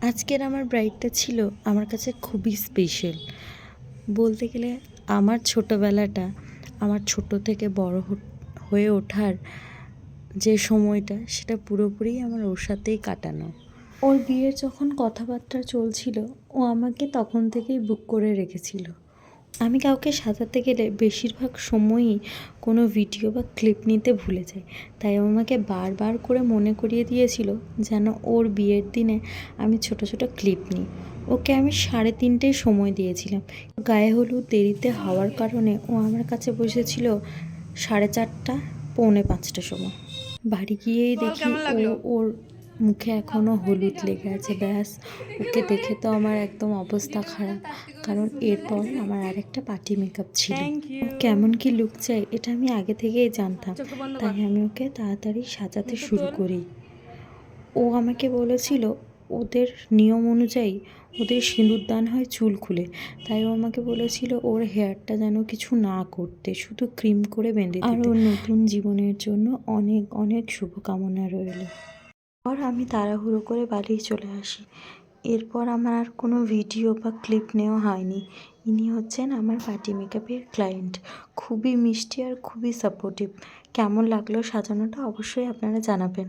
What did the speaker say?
আজকের আমার ব্রাইডটা ছিল আমার কাছে খুবই স্পেশাল। বলতে গেলে আমার ছোটোবেলাটা, আমার ছোট থেকে বড় হয়ে ওঠার যে সময়টা, সেটা পুরোপুরি আমার ওর সাথেই কাটানো। ওর বিয়ের যখন কথাবার্তা চলছিল, ও আমাকে তখন থেকেই বুক করে রেখেছিল। আমি কাউকে সাজাতে গেলে বেশিরভাগ সময়ই কোনো ভিডিও বা ক্লিপ নিতে ভুলে যাই, তাই ও আমাকে বারবার করে মনে করিয়ে দিয়েছিল যেন ওর বিয়ের দিনে আমি ছোট ছোট ক্লিপ নিই। ওকে আমি 3:30 সময় দিয়েছিলাম। গায়ে হলুদ দেরিতে হওয়ার কারণে ও আমার কাছে বসেছিল 4:30, 4:45 সময়। বাড়ি গিয়েই দেখি ওর মুখে এখনও হলুদ লেগে আছে। ব্যাস, ওকে দেখে তো আমার একদম অবস্থা খারাপ, কারণ এরপর আমার আরেকটা পার্টি মেকআপ ছিল। ও কেমন কি লুক চাই এটা আমি আগে থেকেই জানতাম, তাই আমি ওকে তাড়াতাড়ি সাজাতে শুরু করি। ও আমাকে বলেছিল ওদের নিয়ম অনুযায়ী ওদের সিঁদুরদান হয় চুল খুলে, তাই ও আমাকে বলেছিল ওর হেয়ারটা যেন কিছু না করতে, শুধু ক্রিম করে বেঁধে দিতে। আর ওর নতুন জীবনের জন্য অনেক অনেক শুভকামনা রইল। আর আমি তাড়াহুড়ো করে বাড়ি চলে আসি। এরপর আমার আর কোনো ভিডিও বা ক্লিপ নেওয়া হয়নি। ইনি হচ্ছেন আমার পার্টি মেকআপের ক্লায়েন্ট। খুবই মিষ্টি আর খুবই সাপোর্টিভ। কেমন লাগলো সাজানোটা অবশ্যই আপনারা জানাবেন।